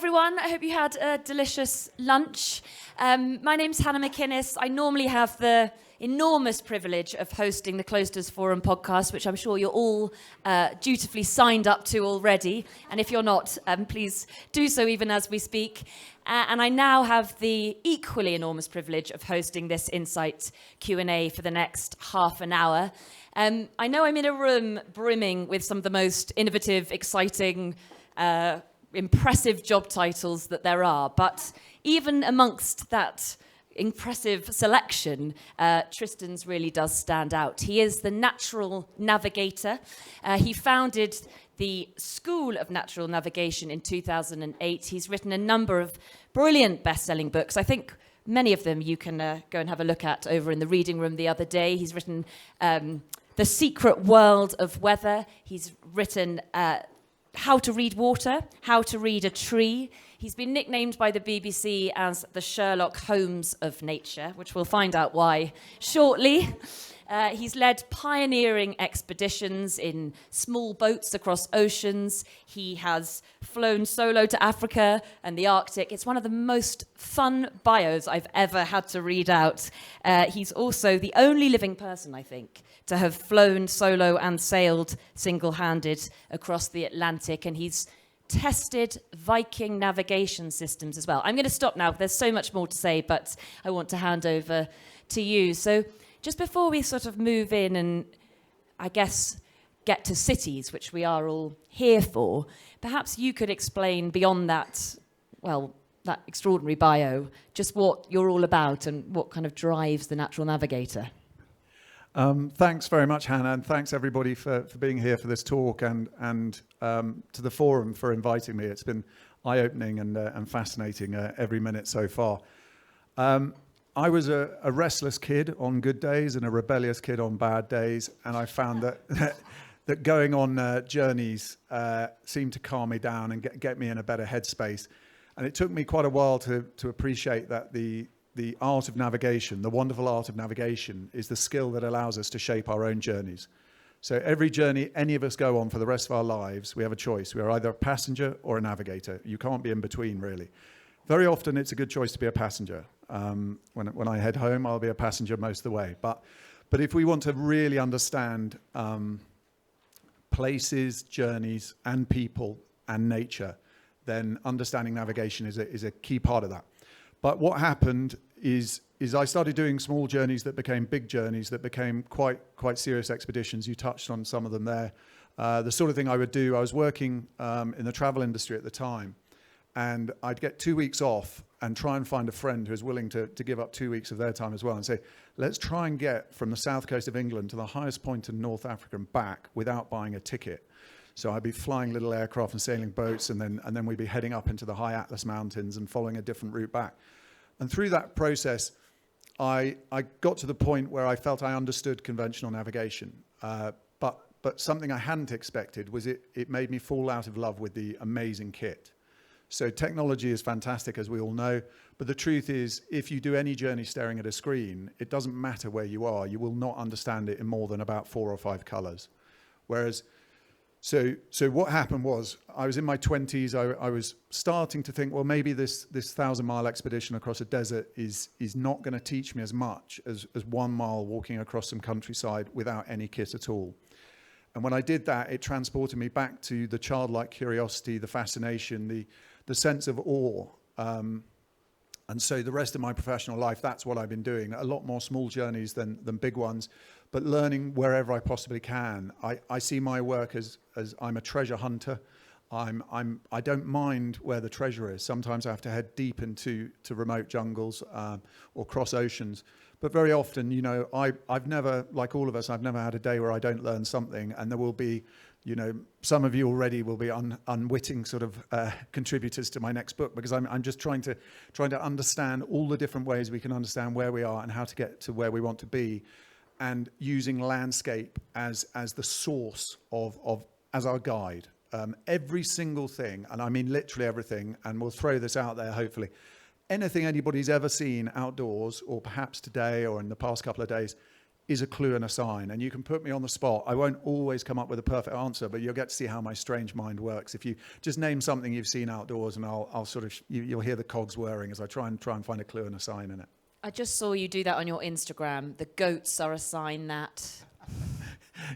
everyone. I hope you had a delicious lunch. My name's Hannah MacInnes. I normally have the enormous privilege of hosting the Klosters Forum podcast, which I'm sure you're all dutifully signed up to already. And if you're not, please do so even as we speak. And I now have the equally enormous privilege of hosting this Insight Q&A for the next half an hour. I know I'm in a room brimming with some of the most innovative, exciting, impressive job titles that there are, but even amongst that impressive selection, Tristan's really does stand out. He is the natural navigator. He founded the School of Natural Navigation in 2008. He's written a number of brilliant best-selling books. I think many of them you can go and have a look at over in the reading room the other day. He's written The Secret World of Weather. He's written How to Read Water, How to Read a Tree. He's been nicknamed by the BBC as the Sherlock Holmes of nature, which we'll find out why shortly. He's led pioneering expeditions in small boats across oceans. He has flown solo to Africa and the Arctic. It's one of the most fun bios I've ever had to read out. He's also the only living person, I think, to have flown solo and sailed single-handed across the Atlantic, and he's tested Viking navigation systems as well. I'm going to stop now. There's so much more to say, but I want to hand over to you. So just before we sort of move in and, I guess, get to cities, which we are all here for, perhaps you could explain beyond that, well, that extraordinary bio, just what you're all about and what kind of drives the Natural Navigator. Thanks very much, Hannah, and thanks everybody for being here for this talk and to the forum for inviting me. It's been eye-opening and fascinating every minute so far. I was a restless kid on good days and a rebellious kid on bad days, and I found that going on journeys seemed to calm me down and get me in a better headspace. And it took me quite a while to appreciate that the art of navigation, the wonderful art of navigation, is the skill that allows us to shape our own journeys. So every journey any of us go on for the rest of our lives, we have a choice. We are either a passenger or a navigator. You can't be in between, really. Very often, it's a good choice to be a passenger. When I head home, I'll be a passenger most of the way. But if we want to really understand places, journeys, and people, and nature, then understanding navigation is a key part of that. But what happened is I started doing small journeys that became big journeys that became quite serious expeditions. You touched on some of them there. The sort of thing I would do, I was working in the travel industry at the time, and I'd get 2 weeks off and try and find a friend who was willing to give up 2 weeks of their time as well and say, let's try and get from the south coast of England to the highest point in North Africa and back without buying a ticket. So I'd be flying little aircraft and sailing boats, and then we'd be heading up into the high Atlas Mountains and following a different route back. And through that process, I got to the point where I felt I understood conventional navigation. But something I hadn't expected was it made me fall out of love with the amazing kit. So technology is fantastic, as we all know. But the truth is, if you do any journey staring at a screen, it doesn't matter where you are. You will not understand it in more than about 4 or 5 colors. Whereas, so what happened was, I was in my 20s. I was starting to think, well, maybe this 1,000-mile expedition across a desert is not going to teach me as much as 1 mile walking across some countryside without any kit at all. And when I did that, it transported me back to the childlike curiosity, the fascination, the sense of awe. And so the rest of my professional life, that's what I've been doing. A lot more small journeys than big ones, but learning wherever I possibly can. I see my work as I'm a treasure hunter. I don't mind where the treasure is. Sometimes I have to head deep into remote jungles or cross oceans. But very often, you know, I've never, like all of us, I've never had a day where I don't learn something. And there will be, you know, some of you already will be unwitting sort of contributors to my next book, because I'm just trying to understand all the different ways we can understand where we are and how to get to where we want to be, and using landscape as the source of as our guide. Every single thing, and I mean literally everything, and we'll throw this out there hopefully, anything anybody's ever seen outdoors, or perhaps today or in the past couple of days, is a clue and a sign. And you can put me on the spot. I won't always come up with a perfect answer, but you'll get to see how my strange mind works. If you just name something you've seen outdoors, and I'll sort of, you'll hear the cogs whirring as I try and find a clue and a sign in it. I just saw you do that on your Instagram. The goats are a sign that...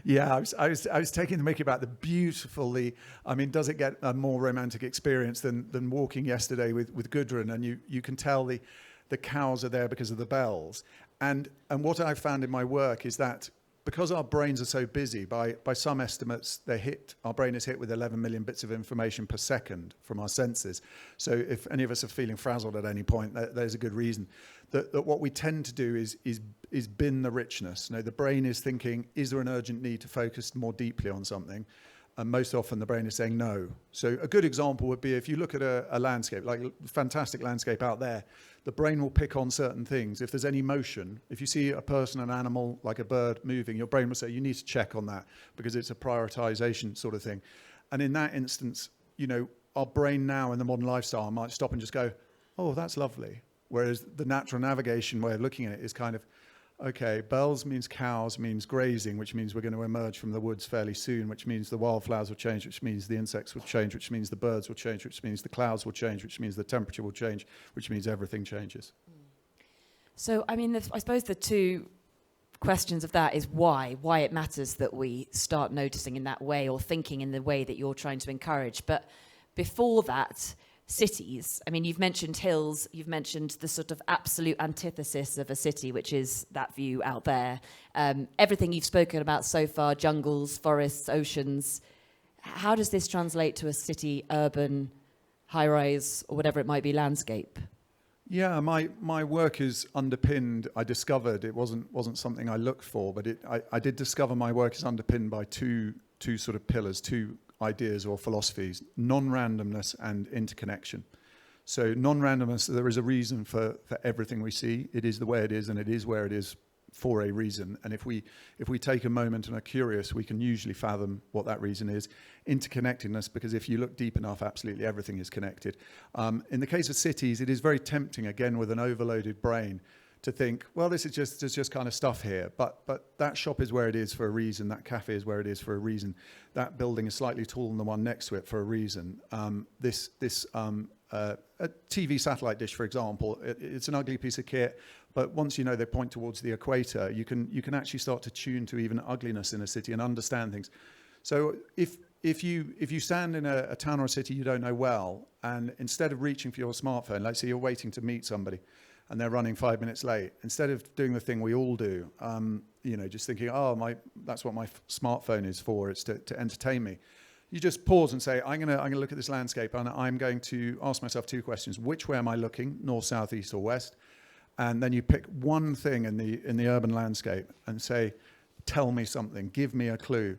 Yeah, I was taking the mickey about the beautifully. I mean, does it get a more romantic experience than walking yesterday with Gudrun? And you can tell the cows are there because of the bells. And what I've found in my work is that because our brains are so busy, by some estimates, our brain is hit with 11 million bits of information per second from our senses. So if any of us are feeling frazzled at any point, there's a good reason. That what we tend to do is bin the richness. You know, the brain is thinking, is there an urgent need to focus more deeply on something? And most often the brain is saying no. So a good example would be if you look at a landscape, like a fantastic landscape out there, the brain will pick on certain things. If there's any motion, if you see a person, an animal, like a bird moving, your brain will say, you need to check on that because it's a prioritization sort of thing. And in that instance, you know, our brain now in the modern lifestyle might stop and just go, oh, that's lovely. Whereas the natural navigation way of looking at it is kind of, okay, bells means cows, means grazing, which means we're going to emerge from the woods fairly soon, which means the wildflowers will change, which means the insects will change, which means the birds will change, which means the clouds will change, which means the temperature will change, which means everything changes. So, I mean, I suppose the two questions of that is why it matters that we start noticing in that way or thinking in the way that you're trying to encourage. But before that, cities, I mean, you've mentioned hills, you've mentioned the sort of absolute antithesis of a city, which is that view out there. Everything you've spoken about so far, jungles, forests, oceans, how does this translate to a city, urban, high-rise, or whatever it might be, landscape? Yeah, my work is underpinned, I discovered, it wasn't something I looked for, but I did discover my work is underpinned by two sort of pillars, two ideas or philosophies: non-randomness and interconnection. So non-randomness, there is a reason for everything we see. It is the way it is, and it is where it is for a reason. And if we take a moment and are curious, we can usually fathom what that reason is. Interconnectedness, because if you look deep enough, absolutely everything is connected. In the case of cities, it is very tempting, again, with an overloaded brain, to think, well, there's just kind of stuff here, but that shop is where it is for a reason, that cafe is where it is for a reason, that building is slightly taller than the one next to it for a reason. A TV satellite dish, for example, it's an ugly piece of kit, but once you know they point towards the equator, you can actually start to tune to even ugliness in a city and understand things. So if you stand in a town or a city you don't know well, and instead of reaching for your smartphone, let's say you're waiting to meet somebody, and they're running 5 minutes late, instead of doing the thing we all do, just thinking, that's what my smartphone is for, it's to entertain me. You just pause and say, I'm gonna look at this landscape, and I'm going to ask myself two questions. Which way am I looking, north, south, east, or west? And then you pick one thing in the urban landscape and say, tell me something, give me a clue.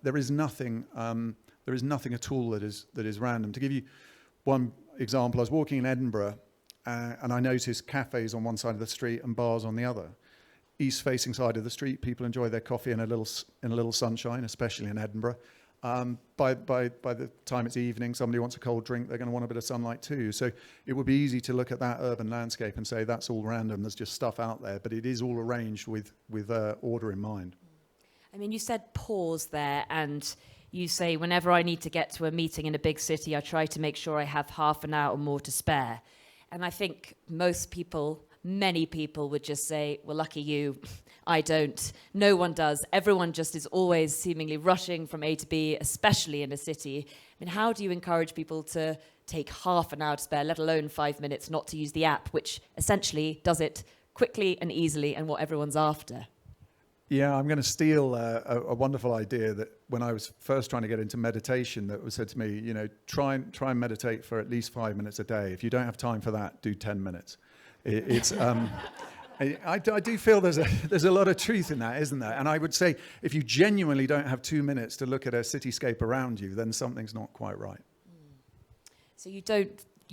There is nothing at all that is random. To give you one example, I was walking in Edinburgh, and I noticed cafes on one side of the street and bars on the other. East-facing side of the street, people enjoy their coffee in a little sunshine, especially in Edinburgh. By the time it's evening, somebody wants a cold drink, they're going to want a bit of sunlight too. So it would be easy to look at that urban landscape and say that's all random, there's just stuff out there, but it is all arranged with order in mind. I mean, you said pause there, and you say whenever I need to get to a meeting in a big city, I try to make sure I have half an hour or more to spare. And I think many people would just say, well, lucky you, I don't. No one does. Everyone just is always seemingly rushing from A to B, especially in a city. I mean, how do you encourage people to take half an hour to spare, let alone 5 minutes, not to use the app, which essentially does it quickly and easily and what everyone's after? Yeah, I'm going to steal a wonderful idea that when I was first trying to get into meditation, that was said to me, try and meditate for at least 5 minutes a day. If you don't have time for that, do 10 minutes. I do feel there's a lot of truth in that, isn't there? And I would say if you genuinely don't have 2 minutes to look at a cityscape around you, then something's not quite right. So you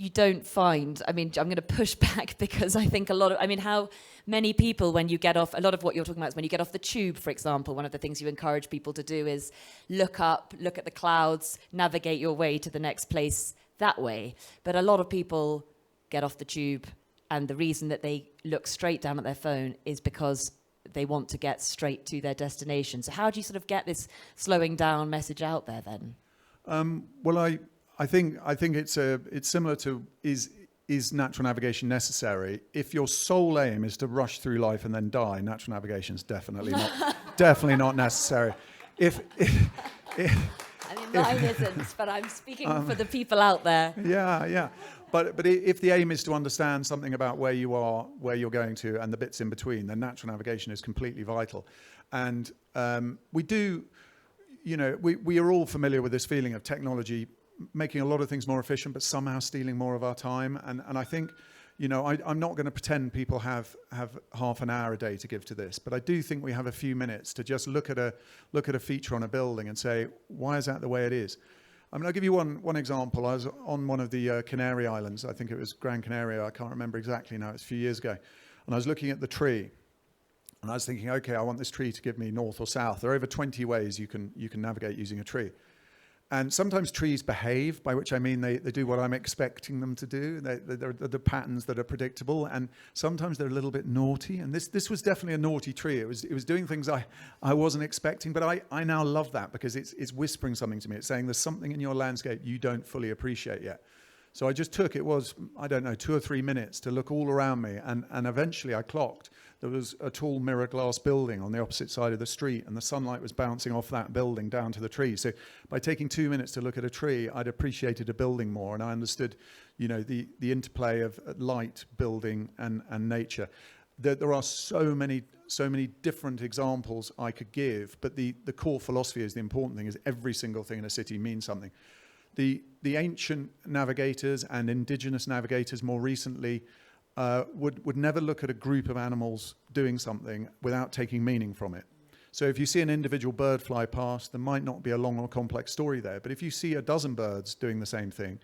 don't find, I mean, I'm going to push back because I think how many people when you get off, a lot of what you're talking about is when you get off the tube, for example, one of the things you encourage people to do is look up, look at the clouds, navigate your way to the next place that way. But a lot of people get off the tube, and the reason that they look straight down at their phone is because they want to get straight to their destination. So how do you sort of get this slowing down message out there then? Well, I think it's similar to is natural navigation necessary? If your sole aim is to rush through life and then die, natural navigation is definitely not necessary. I mean, mine isn't, but I'm speaking for the people out there. Yeah. But if the aim is to understand something about where you are, where you're going to, and the bits in between, then natural navigation is completely vital. And we are all familiar with this feeling of technology making a lot of things more efficient, but somehow stealing more of our time. And I think, I'm not going to pretend people have half an hour a day to give to this, but I do think we have a few minutes to just look at a feature on a building and say, why is that the way it is? I mean, I'll give you one example. I was on one of the Canary Islands. I think it was Gran Canaria. I can't remember exactly now. It's a few years ago. And I was looking at the tree. And I was thinking, okay, I want this tree to give me north or south. There are over 20 ways you can navigate using a tree. And sometimes trees behave, by which I mean they do what I'm expecting them to do. They're the patterns that are predictable. And sometimes they're a little bit naughty. And this was definitely a naughty tree. It was doing ththings I wasn't expecting. But I now love that because it's whispering something to me. It's saying there's something in your landscape you don't fully appreciate yet. So I just took, it was, 2 or 3 minutes to look all around me. And eventually I clocked there was a tall mirror glass building on the opposite side of the street, and the sunlight was bouncing off that building down to the tree. So by taking 2 minutes to look at a tree, I'd appreciated a building more, and I understood, the interplay of light, building, and nature. There are so many different examples I could give, but the core philosophy is the important thing, is every single thing in a city means something. The ancient navigators and indigenous navigators more recently would never look at a group of animals doing something without taking meaning from it. So if you see an individual bird fly past, there might not be a long or complex story there. But if you see a dozen birds doing the same thing,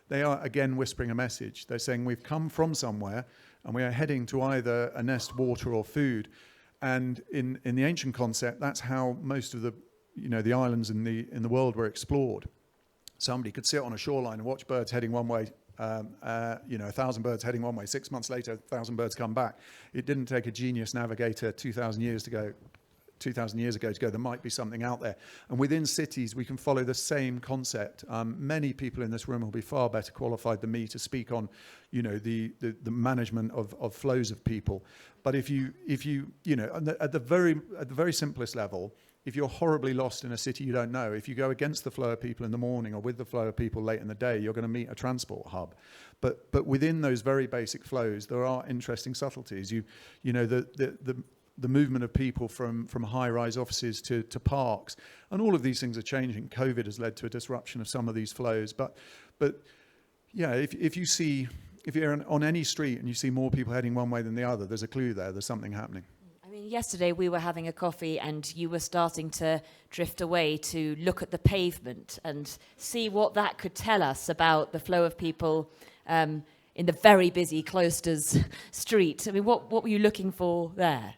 they are again whispering a message. They're saying we've come from somewhere and we are heading to either a nest, water, or food. And in the ancient concept, that's how most of the islands in the world were explored. Somebody could sit on a shoreline and watch birds heading one way, 1,000 birds heading one way. 6 months later, 1,000 birds come back. It didn't take a genius navigator 2,000 years ago to go, there might be something out there. And within cities, we can follow the same concept. Many people in this room will be far better qualified than me to speak on, the management of flows of people. But if you at the very simplest level, if you're horribly lost in a city you don't know, if you go against the flow of people in the morning or with the flow of people late in the day, you're going to meet a transport hub. But within those very basic flows, there are interesting subtleties. The movement of people from high-rise offices to parks, and all of these things are changing. COVID has led to a disruption of some of these flows. But yeah, if you're on any street and you see more people heading one way than the other, there's a clue there. There's something happening. I mean, yesterday we were having a coffee and you were starting to drift away to look at the pavement and see what that could tell us about the flow of people in the very busy Klosters street. I mean, what were you looking for there?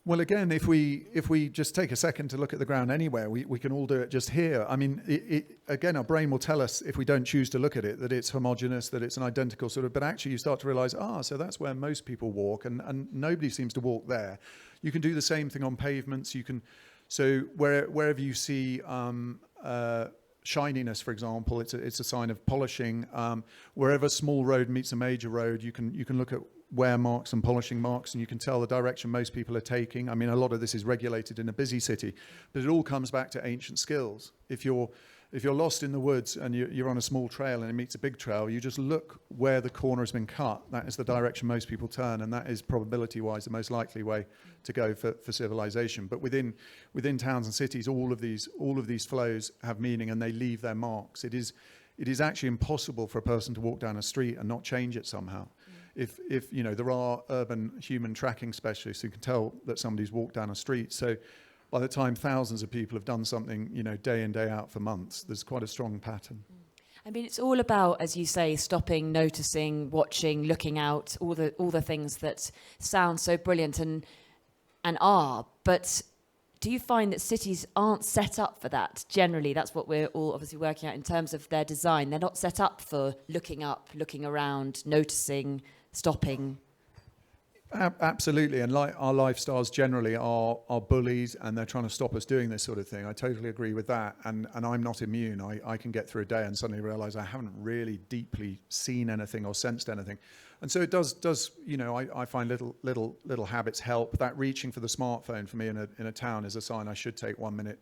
Well, again, if we just take a second to look at the ground anywhere, we can all do it just here. I mean, again, our brain will tell us, if we don't choose to look at it, that it's homogeneous, that it's an identical sort of, but actually you start to realize, so that's where most people walk, and nobody seems to walk there. You can do the same thing on pavements. So wherever you see shininess, for example, it's a sign of polishing. Wherever a small road meets a major road, you can look at wear marks and polishing marks, and you can tell the direction most people are taking. I mean, a lot of this is regulated in a busy city, but it all comes back to ancient skills. If you're lost in the woods and you're on a small trail and it meets a big trail, you just look where the corner has been cut. That is the direction most people turn, and that is probability-wise the most likely way to go for civilization. But within towns and cities, all of these flows have meaning and they leave their marks. It is actually impossible for a person to walk down a street and not change it somehow. If there are urban human tracking specialists who can tell that somebody's walked down a street. So by the time thousands of people have done something, day in, day out for months, there's quite a strong pattern. I mean, it's all about, as you say, stopping, noticing, watching, looking out, all the things that sound so brilliant and are. But do you find that cities aren't set up for that? Generally, that's what we're all obviously working out in terms of their design. They're not set up for looking up, looking around, noticing, stopping. Absolutely, and like our lifestyles generally are bullies, and they're trying to stop us doing this sort of thing. I totally agree with that, and I'm not immune. I can get through a day and suddenly realise I haven't really deeply seen anything or sensed anything, and so it does you know, I find little habits help. That reaching for the smartphone for me in a town is a sign I should take 1 minute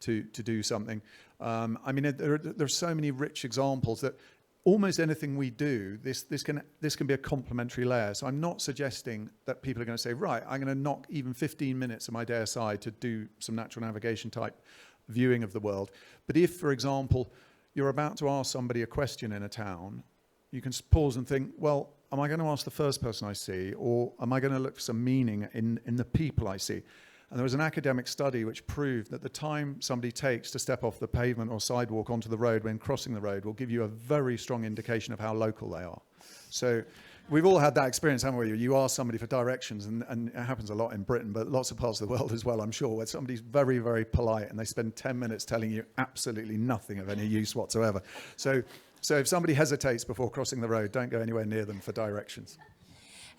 to do something. I mean, there's so many rich examples that almost anything we do, this can be a complementary layer. So I'm not suggesting that people are going to say, right, I'm going to knock even 15 minutes of my day aside to do some natural navigation type viewing of the world. But if, for example, you're about to ask somebody a question in a town, you can pause and think, well, am I going to ask the first person I see, or am I going to look for some meaning in the people I see? And there was an academic study which proved that the time somebody takes to step off the pavement or sidewalk onto the road when crossing the road will give you a very strong indication of how local they are. So we've all had that experience, haven't we? You ask somebody for directions, and it happens a lot in Britain, but lots of parts of the world as well, I'm sure, where somebody's very, very polite and they spend 10 minutes telling you absolutely nothing of any use whatsoever. So if somebody hesitates before crossing the road, don't go anywhere near them for directions.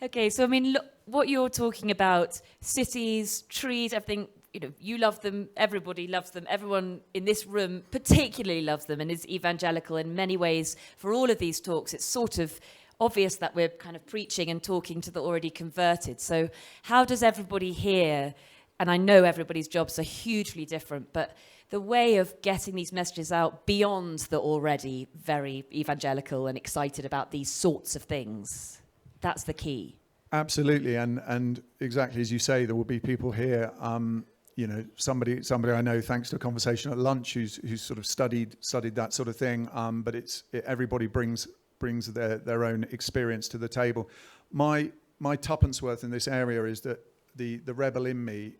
Okay, so I mean, look, what you're talking about, cities, trees, everything, you know, you love them, everybody loves them, everyone in this room particularly loves them and is evangelical in many ways. For all of these talks, it's sort of obvious that we're kind of preaching and talking to the already converted. So how does everybody here, and I know everybody's jobs are hugely different, but the way of getting these messages out beyond the already very evangelical and excited about these sorts of things, that's the key. Absolutely, and exactly as you say, there will be people here. You know, somebody I know, thanks to a conversation at lunch, who's sort of studied that sort of thing. But everybody brings their own experience to the table. My tuppence worth in this area is that the rebel in me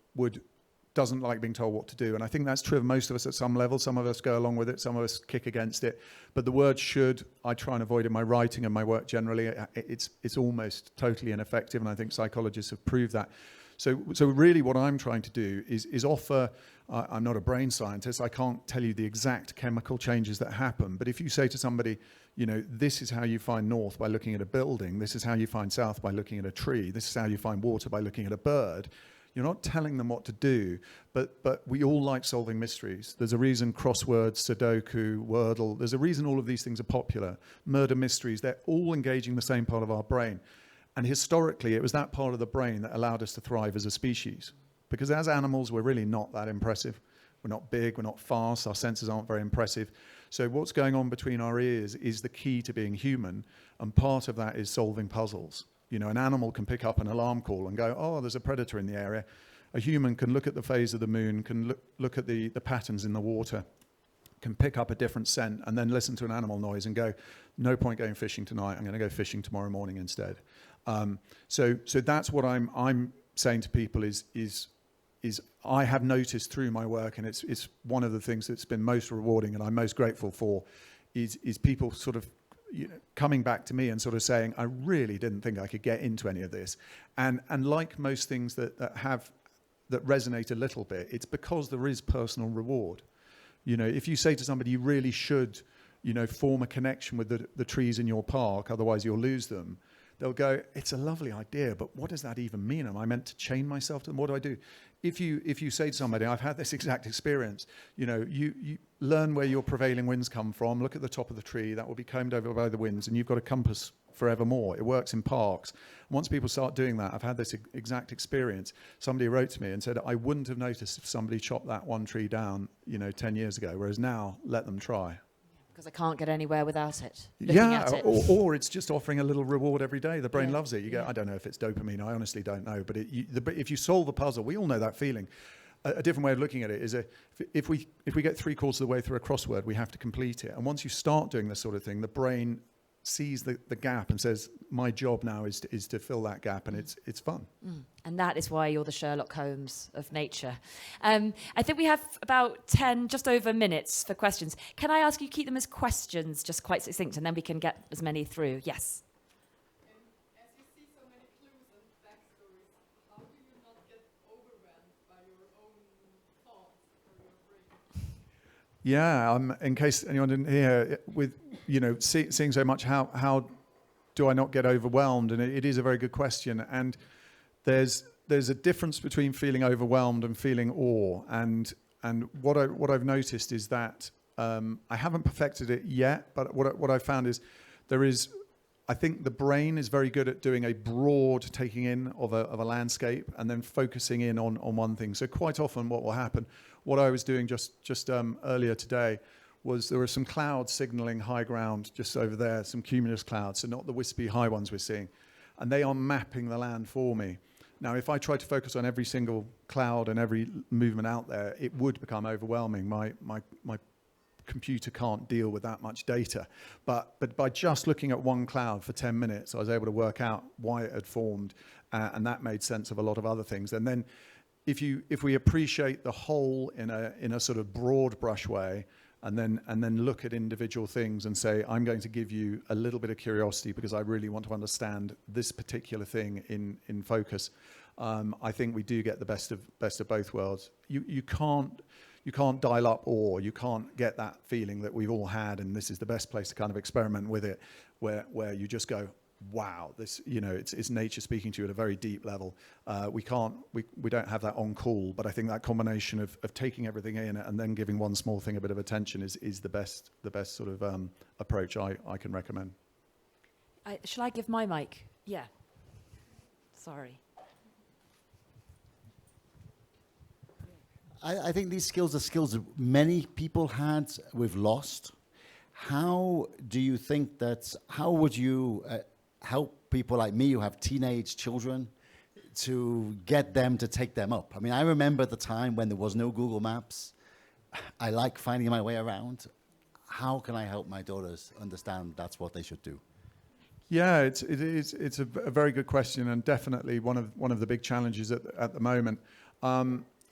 doesn't like being told what to do. And I think that's true of most of us at some level. Some of us go along with it, some of us kick against it. But the word should, I try and avoid in my writing and my work generally. It's almost totally ineffective, and I think psychologists have proved that. So really what I'm trying to do is offer, I'm not a brain scientist, I can't tell you the exact chemical changes that happen, but if you say to somebody, you know, this is how you find north by looking at a building, this is how you find south by looking at a tree, this is how you find water by looking at a bird, you're not telling them what to do, but we all like solving mysteries. There's a reason crosswords, Sudoku, Wordle, there's a reason all of these things are popular. Murder mysteries, they're all engaging the same part of our brain. And historically, it was that part of the brain that allowed us to thrive as a species. Because as animals, we're really not that impressive. We're not big, we're not fast, our senses aren't very impressive. So what's going on between our ears is the key to being human, and part of that is solving puzzles. You know, an animal can pick up an alarm call and go, oh, there's a predator in the area. A human can look at the phase of the moon, can look at the patterns in the water, can pick up a different scent, and then listen to an animal noise and go, no point going fishing tonight, I'm going to go fishing tomorrow morning instead. So that's what I'm saying to people is I have noticed through my work, and it's one of the things that's been most rewarding and I'm most grateful for, is people sort of, you know, coming back to me and sort of saying, I really didn't think I could get into any of this. And like most things that resonate a little bit, it's because there is personal reward. You know, if you say to somebody, you really should, you know, form a connection with the trees in your park, otherwise you'll lose them. They'll go, it's a lovely idea, but what does that even mean? Am I meant to chain myself to them? What do I do? If you say to somebody, I've had this exact experience, you know, you learn where your prevailing winds come from, look at the top of the tree, that will be combed over by the winds, and you've got a compass forevermore. It works in parks. Once people start doing that, I've had this exact experience. Somebody wrote to me and said, I wouldn't have noticed if somebody chopped that one tree down, you know, 10 years ago, whereas now, let them try. Because I can't get anywhere without it. Looking at it. Or it's just offering a little reward every day. The brain loves it. You go, I don't know if it's dopamine. I honestly don't know. But if you solve a puzzle, we all know that feeling. A different way of looking at it is if we get 3/4 of the way through a crossword, we have to complete it. And once you start doing this sort of thing, the brain sees the gap and says, my job now is to fill that gap, and it's fun. And that is why you're the Sherlock Holmes of nature. I think we have about 10, just over minutes for questions. Can I ask you to keep them as questions, just quite succinct, and then we can get as many through? Yes. As you see so many clues and backstories, how do you not get overwhelmed by your own thoughts or your brain? Yeah, in case anyone didn't hear, with, you know, seeing so much, how do I not get overwhelmed? And it is a very good question. And there's a difference between feeling overwhelmed and feeling awe. And what I've noticed is that I haven't perfected it yet, but what I've found is I think the brain is very good at doing a broad taking in of a landscape and then focusing in on one thing. So quite often what will happen, what I was doing just earlier today, was there were some clouds signaling high ground just over there, some cumulus clouds, so not the wispy high ones we're seeing. And they are mapping the land for me. Now, if I tried to focus on every single cloud and every movement out there, it would become overwhelming. My computer can't deal with that much data. But by just looking at one cloud for 10 minutes, I was able to work out why it had formed, and that made sense of a lot of other things. And then if we appreciate the whole in a sort of broad brush way, and then look at individual things and say, I'm going to give you a little bit of curiosity because I really want to understand this particular thing in focus. I think we do get the best of both worlds. You can't dial up awe. You can't get that feeling that we've all had, and this is the best place to kind of experiment with it, where you just go, wow, this, it's nature speaking to you at a very deep level. We don't have that on call, but I think that combination of taking everything in and then giving one small thing a bit of attention is the best sort of approach I can recommend. Shall I give my mic? Yeah. Sorry. I think these skills are skills that many people had, we've lost. How do you think how would you help people like me who have teenage children to get them to take them up? I mean, I remember the time when there was no Google Maps. I like finding my way around. How can I help my daughters understand that's what they should do? Yeah, it's a very good question, and definitely one of the big challenges at the moment.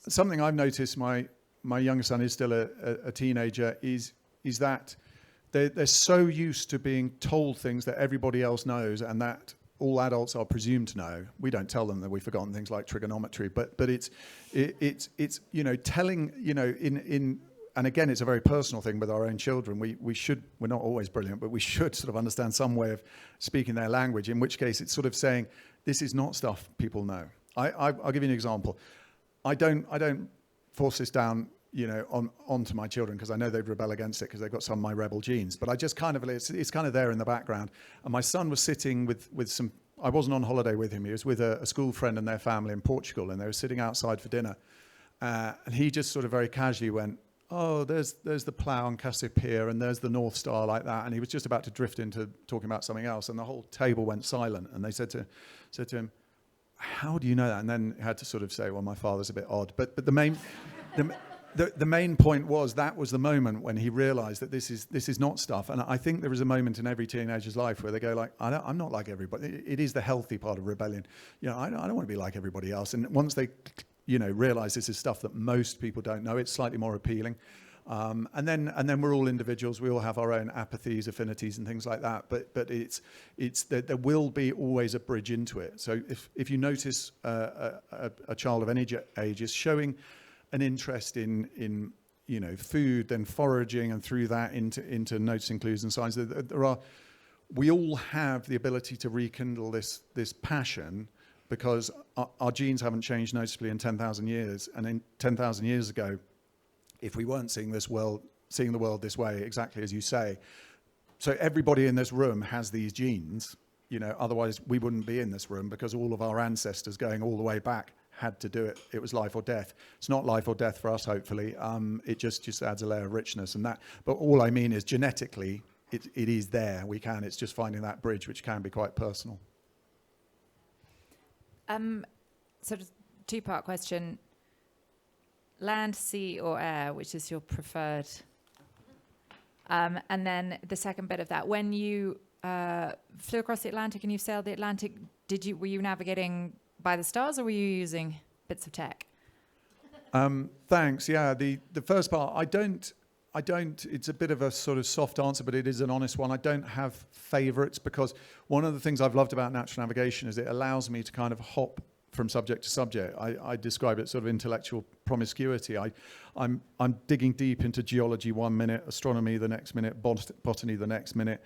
Something I've noticed, my youngest son is still a teenager, is that they're so used to being told things that everybody else knows and that all adults are presumed to know. We don't tell them that we've forgotten things like trigonometry, but it's telling, and again, it's a very personal thing with our own children. We're not always brilliant, but we should sort of understand some way of speaking their language, in which case it's sort of saying, this is not stuff people know. I'll give you an example. I don't force this down, onto my children, because I know they'd rebel against it because they've got some of my rebel genes. But I just kind of, it's kind of there in the background. And my son was sitting with some, I wasn't on holiday with him. He was with a school friend and their family in Portugal, and they were sitting outside for dinner. And he just sort of very casually went, oh, there's the plough on Cassiopeia, and there's the North Star, like that. And he was just about to drift into talking about something else, and the whole table went silent. And they said to him, how do you know that? And then had to sort of say, well, my father's a bit odd. But the main the main point was that was the moment when he realized that this is not stuff. And I think there is a moment in every teenager's life where they go like, I'm not like everybody. It is the healthy part of rebellion. I don't want to be like everybody else. And once they realize this is stuff that most people don't know, it's slightly more appealing. And then we're all individuals. We all have our own apathies, affinities, and things like that. But it's that there will be always a bridge into it. So if you notice a child of any age is showing an interest in food, then foraging, and through that into noticing clues and signs, we all have the ability to rekindle this passion, because our genes haven't changed noticeably in 10,000 years. And in 10,000 years ago, if we weren't seeing the world this way, exactly as you say, so everybody in this room has these genes, otherwise we wouldn't be in this room, because all of our ancestors going all the way back had to do it. It was life or death. It's not life or death for us, hopefully. It just adds a layer of richness and that. But all I mean is genetically, it is there. It's just finding that bridge, which can be quite personal. Sort of two-part question. Land, sea, or air, which is your preferred? And then the second bit of that, when you flew across the Atlantic and you sailed the Atlantic, were you navigating by the stars, or were you using bits of tech? Thanks. Yeah, the first part, I don't. It's a bit of a sort of soft answer, but it is an honest one. I don't have favorites, because one of the things I've loved about natural navigation is it allows me to kind of hop from subject to subject. I describe it sort of intellectual promiscuity. I'm digging deep into geology one minute, astronomy the next minute, botany the next minute,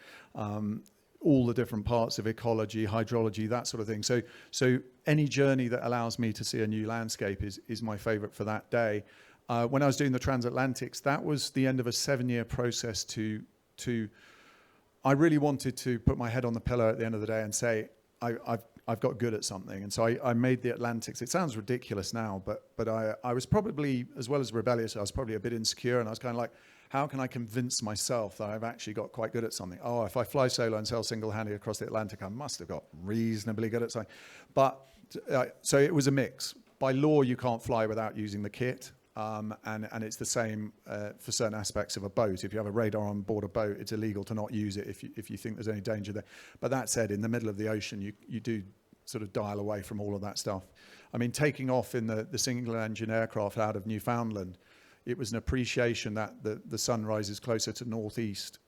all the different parts of ecology, hydrology, that sort of thing. So any journey that allows me to see a new landscape is my favorite for that day. When I was doing the transatlantics, that was the end of a 7-year process to I really wanted to put my head on the pillow at the end of the day and say, I've got good at something. And so I made the Atlantics. It sounds ridiculous now, but I was probably, as well as rebellious, I was probably a bit insecure, and I was kind of like, how can I convince myself that I've actually got quite good at something? Oh, if I fly solo and sail single-handed across the Atlantic, I must have got reasonably good at something. But so it was a mix. By law, you can't fly without using the kit. And it's the same for certain aspects of a boat. If you have a radar on board a boat, it's illegal to not use it if you think there's any danger there. But that said, in the middle of the ocean, you do sort of dial away from all of that stuff. I mean, taking off in the single-engine aircraft out of Newfoundland, it was an appreciation that the sun rises closer to northeast,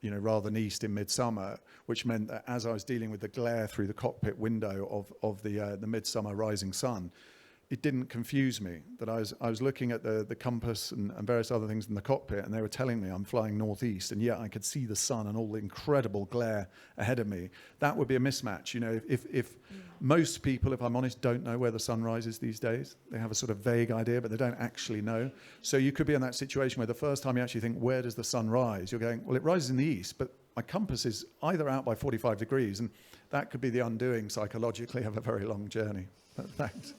rather than east in midsummer, which meant that as I was dealing with the glare through the cockpit window of the midsummer rising sun, it didn't confuse me that I was looking at the compass and various other things in the cockpit, and they were telling me I'm flying northeast, and yet I could see the sun and all the incredible glare ahead of me. That would be a mismatch. If most people, if I'm honest, don't know where the sun rises these days. They have a sort of vague idea, but they don't actually know. So you could be in that situation where the first time you actually think, where does the sun rise? You're going, well, it rises in the east, but my compass is either out by 45 degrees, and that could be the undoing psychologically of a very long journey. But thanks.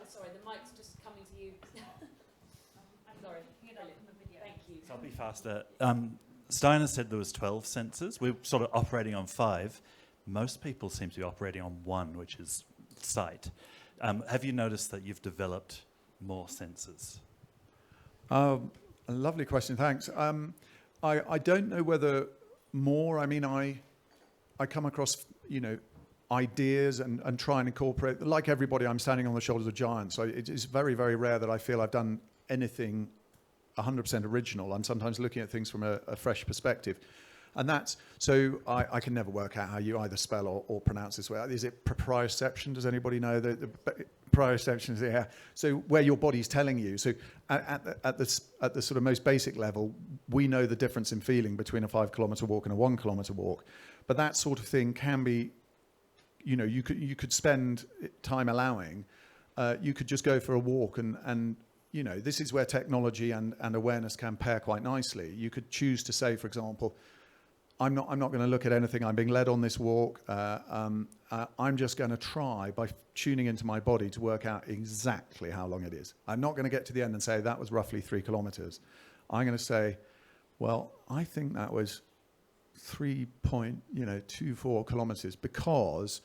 Sorry, the mic's just coming to you. I'm sorry. Thank you. So I'll be faster. Steiner said there was 12 sensors. We're sort of operating on 5. Most people seem to be operating on 1, which is sight. Have you noticed that you've developed more sensors? A lovely question, thanks. I don't know whether more. I mean, I come across, ideas and try and incorporate. Like everybody, I'm standing on the shoulders of giants. So it is very, very rare that I feel I've done anything 100% original. I'm sometimes looking at things from a fresh perspective. And that's, so I can never work out how you either spell or pronounce this word. Is it proprioception? Does anybody know? The proprioception is, yeah. So where your body's telling you. So at the sort of most basic level, we know the difference in feeling between a 5-kilometer walk and a 1-kilometer walk. But that sort of thing can be, you could spend time allowing. You could just go for a walk and this is where technology and awareness can pair quite nicely. You could choose to say, for example, I'm not going to look at anything. I'm being led on this walk. I'm just going to try by tuning into my body to work out exactly how long it is. I'm not going to get to the end and say that was roughly 3 kilometers. I'm going to say, well, I think that was 3.24 kilometers, because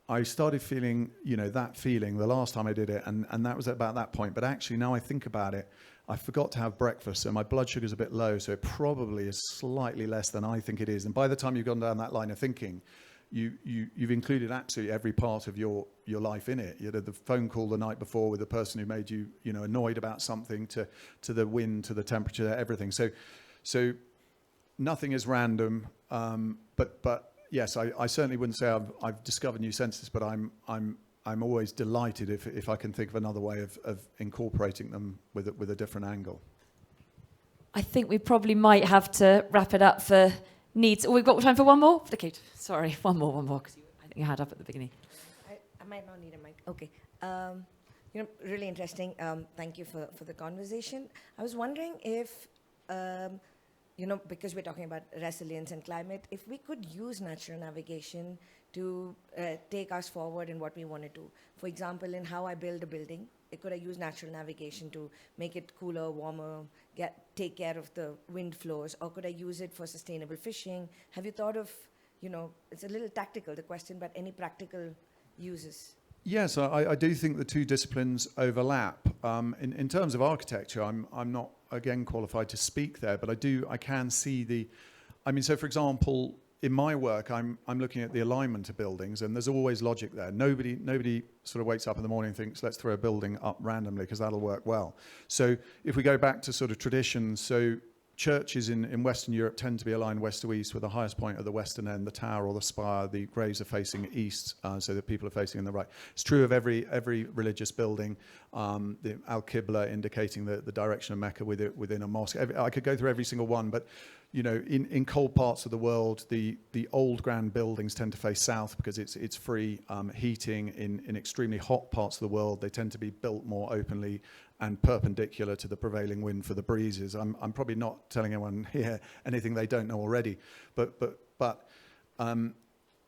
I started feeling, that feeling the last time I did it, and that was about that point. But actually, now I think about it, I forgot to have breakfast, so my blood sugar's a bit low, so it probably is slightly less than I think it is. And by the time you've gone down that line of thinking, you've included absolutely every part of your life in it. You had the phone call the night before with the person who made you, annoyed about something, to the wind, to the temperature, everything. So nothing is random, but yes, I certainly wouldn't say I've discovered new senses, but I'm always delighted if I can think of another way of incorporating them with a different angle. I think we probably might have to wrap it up for needs. Oh, we've got time for one more? Okay, sorry, one more, because I think you had up at the beginning. I might not need a mic. Okay. Really interesting. Thank you for the conversation. I was wondering if, because we're talking about resilience and climate, if we could use natural navigation to take us forward in what we want to do. For example, in how I build a building, could I use natural navigation to make it cooler, warmer, take care of the wind flows, or could I use it for sustainable fishing? Have you thought of, it's a little tactical, the question, but any practical uses? Yes, I do think the two disciplines overlap. In terms of architecture, I'm not, again, qualified to speak there, but I can see so for example, in my work, I'm looking at the alignment of buildings, and there's always logic there. Nobody sort of wakes up in the morning and thinks, let's throw a building up randomly because that'll work well. So if we go back to sort of traditions, so churches in Western Europe tend to be aligned west to east, with the highest point at the western end, the tower or the spire. The graves are facing east, so that people are facing in the right. It's true of every religious building. The Al-Qibla indicating the direction of Mecca within a mosque. I could go through every single one, but you know, in cold parts of the world, the old grand buildings tend to face south because it's free heating. In extremely hot parts of the world, they tend to be built more openly and perpendicular to the prevailing wind for the breezes. I'm probably not telling anyone here anything they don't know already, but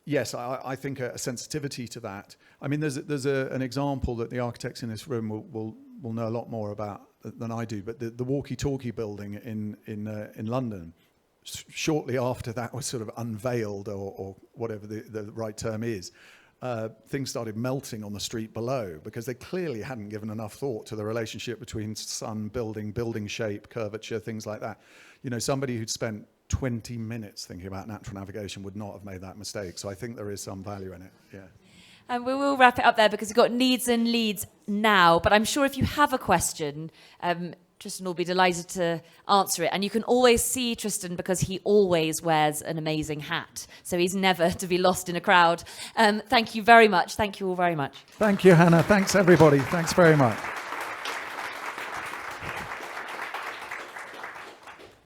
yes, I think a sensitivity to that. I mean, there's an example that the architects in this room will know a lot more about than I do. But the walkie-talkie building in London, shortly after that was sort of unveiled, or whatever the right term is, things started melting on the street below because they clearly hadn't given enough thought to the relationship between sun, building shape, curvature, things like that. You know, somebody who'd spent 20 minutes thinking about natural navigation would not have made that mistake. So I think there is some value in it, yeah. And we will wrap it up there because we've got needs and leads now. But I'm sure if you have a question, Tristan will be delighted to answer it. And you can always see Tristan because he always wears an amazing hat. So he's never to be lost in a crowd. Thank you very much. Thank you all very much. Thank you, Hannah. Thanks, everybody. Thanks very much.